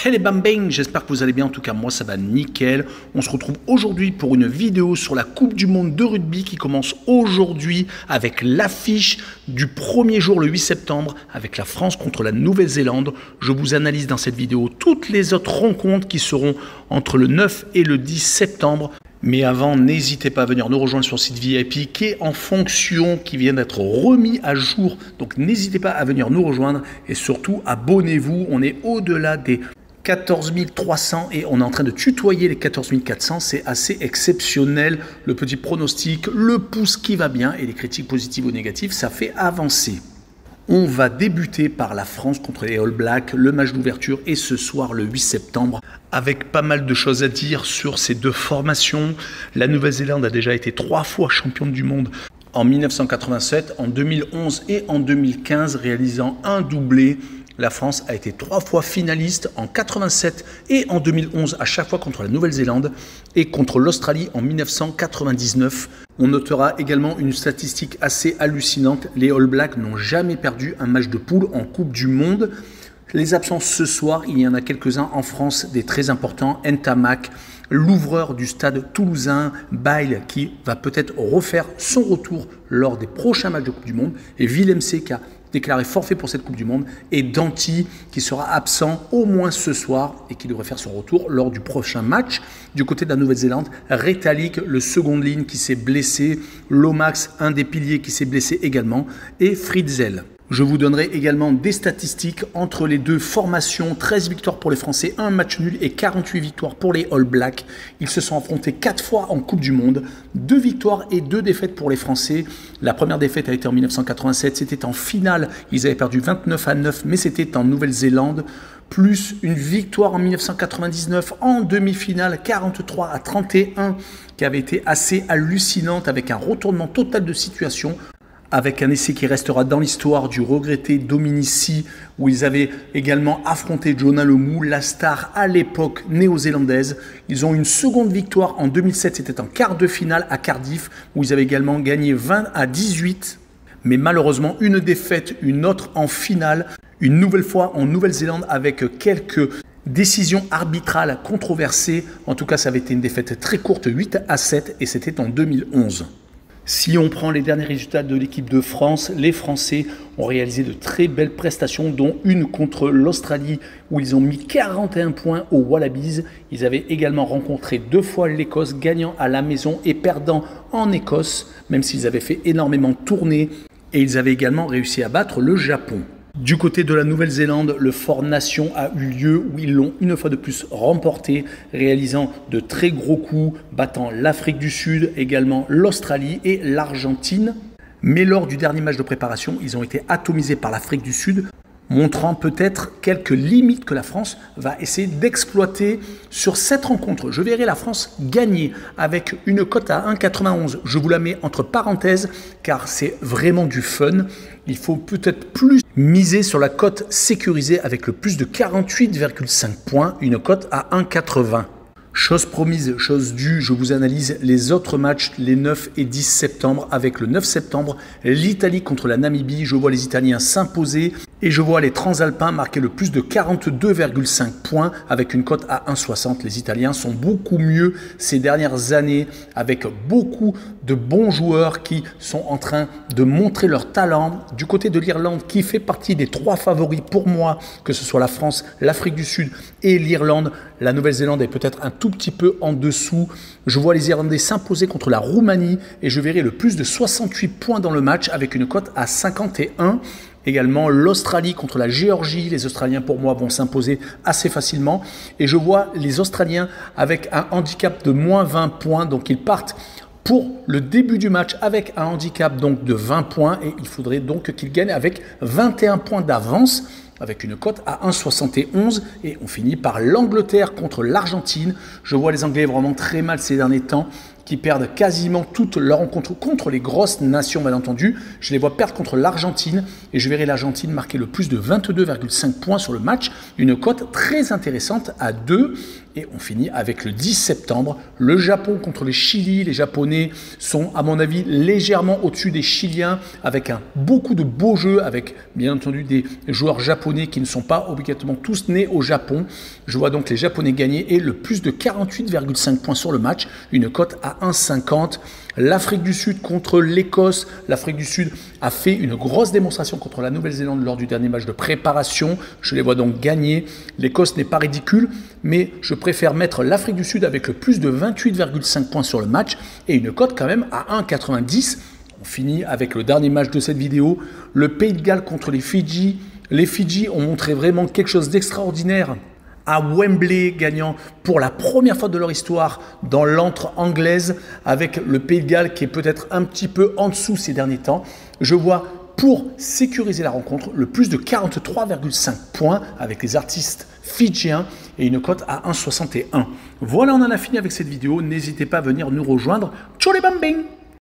Hey les bambins, j'espère que vous allez bien, en tout cas moi ça va nickel. On se retrouve aujourd'hui pour une vidéo sur la Coupe du Monde de rugby qui commence aujourd'hui avec l'affiche du premier jour le 8 septembre avec la France contre la Nouvelle-Zélande. Je vous analyse dans cette vidéo toutes les autres rencontres qui seront entre le 9 et le 10 septembre. Mais avant, n'hésitez pas à venir nous rejoindre sur le site VIP qui est en fonction, qui vient d'être remis à jour. Donc n'hésitez pas à venir nous rejoindre et surtout abonnez-vous. On est au-delà des 14 300 et on est en train de tutoyer les 14 400. C'est assez exceptionnel. Le petit pronostic, le pouce qui va bien et les critiques positives ou négatives, ça fait avancer. On va débuter par la France contre les All Blacks, le match d'ouverture et ce soir le 8 septembre avec pas mal de choses à dire sur ces deux formations. La Nouvelle-Zélande a déjà été 3 fois championne du monde en 1987, en 2011 et en 2015, réalisant un doublé. La France a été 3 fois finaliste en 87 et en 2011, à chaque fois contre la Nouvelle-Zélande et contre l'Australie en 1999. On notera également une statistique assez hallucinante. Les All Blacks n'ont jamais perdu un match de poule en Coupe du Monde. Les absences ce soir, il y en a quelques-uns en France, des très importants. Ntamak, l'ouvreur du stade toulousain, Bail, qui va peut-être refaire son retour lors des prochains matchs de Coupe du Monde. Et Willem qui a déclaré forfait pour cette Coupe du Monde, et Danty qui sera absent au moins ce soir et qui devrait faire son retour lors du prochain match. Du côté de la Nouvelle-Zélande, Retallick, le seconde ligne qui s'est blessé, Lomax, un des piliers qui s'est blessé également, et Fritzel. Je vous donnerai également des statistiques entre les deux formations. 13 victoires pour les Français, 1 match nul et 48 victoires pour les All Blacks. Ils se sont affrontés 4 fois en Coupe du Monde. 2 victoires et 2 défaites pour les Français. La première défaite a été en 1987. C'était en finale. Ils avaient perdu 29-9, mais c'était en Nouvelle-Zélande. Plus une victoire en 1999 en demi-finale, 43-31, qui avait été assez hallucinante avec un retournement total de situation, avec un essai qui restera dans l'histoire du regretté Dominici, où ils avaient également affronté Jonah Lomu, la star à l'époque néo-zélandaise. Ils ont une seconde victoire en 2007, c'était en quart de finale à Cardiff, où ils avaient également gagné 20-18. Mais malheureusement, une défaite, une autre en finale, une nouvelle fois en Nouvelle-Zélande avec quelques décisions arbitrales controversées. En tout cas, ça avait été une défaite très courte, 8-7, et c'était en 2011. Si on prend les derniers résultats de l'équipe de France, les Français ont réalisé de très belles prestations, dont une contre l'Australie où ils ont mis 41 points aux Wallabies. Ils avaient également rencontré 2 fois l'Écosse, gagnant à la maison et perdant en Écosse, même s'ils avaient fait énormément tourner. Et ils avaient également réussi à battre le Japon. Du côté de la Nouvelle-Zélande, le Fort Nation a eu lieu où ils l'ont une fois de plus remporté, réalisant de très gros coups, battant l'Afrique du Sud, également l'Australie et l'Argentine. Mais lors du dernier match de préparation, ils ont été atomisés par l'Afrique du Sud, montrant peut-être quelques limites que la France va essayer d'exploiter sur cette rencontre. Je verrai la France gagner avec une cote à 1,91. Je vous la mets entre parenthèses car c'est vraiment du fun. Il faut peut-être plus miser sur la cote sécurisée avec le plus de 48,5 points, une cote à 1,80. Chose promise, chose due, je vous analyse les autres matchs les 9 et 10 septembre. Avec le 9 septembre, l'Italie contre la Namibie. Je vois les Italiens s'imposer et je vois les Transalpins marquer le plus de 42,5 points avec une cote à 1,60. Les Italiens sont beaucoup mieux ces dernières années avec beaucoup de bons joueurs qui sont en train de montrer leur talent. Du côté de l'Irlande qui fait partie des 3 favoris pour moi, que ce soit la France, l'Afrique du Sud et l'Irlande. La Nouvelle-Zélande est peut-être un tout petit peu en dessous. Je vois les Irlandais s'imposer contre la Roumanie et je verrai le plus de 68 points dans le match avec une cote à 51. Également l'Australie contre la Géorgie. Les Australiens pour moi vont s'imposer assez facilement. Et je vois les Australiens avec un handicap de moins 20 points. Donc ils partent pour le début du match avec un handicap donc de 20 points. Et il faudrait donc qu'ils gagnent avec 21 points d'avance, avec une cote à 1,71 et on finit par l'Angleterre contre l'Argentine. Je vois les Anglais vraiment très mal ces derniers temps qui perdent quasiment toutes leurs rencontres contre les grosses nations, bien entendu. Je les vois perdre contre l'Argentine et je verrai l'Argentine marquer le plus de 22,5 points sur le match. Une cote très intéressante à 2. Et on finit avec le 10 septembre, le Japon contre le Chili. Les Japonais sont, à mon avis, légèrement au-dessus des Chiliens, avec beaucoup de beaux jeux, avec bien entendu des joueurs japonais qui ne sont pas obligatoirement tous nés au Japon. Je vois donc les Japonais gagner et le plus de 48,5 points sur le match, une cote à 1,50. L'Afrique du Sud contre l'Écosse. L'Afrique du Sud a fait une grosse démonstration contre la Nouvelle-Zélande lors du dernier match de préparation. Je les vois donc gagner. L'Écosse n'est pas ridicule, mais je préfère mettre l'Afrique du Sud avec le plus de 28,5 points sur le match et une cote quand même à 1,90. On finit avec le dernier match de cette vidéo, le Pays de Galles contre les Fidji. Les Fidji ont montré vraiment quelque chose d'extraordinaire à Wembley, gagnant pour la première fois de leur histoire dans l'antre anglaise, avec le Pays de Galles qui est peut-être un petit peu en dessous ces derniers temps. Je vois, pour sécuriser la rencontre, le plus de 43,5 points avec les artistes fidjiens et une cote à 1,61. Voilà, on en a fini avec cette vidéo. N'hésitez pas à venir nous rejoindre. Tchou les bambing!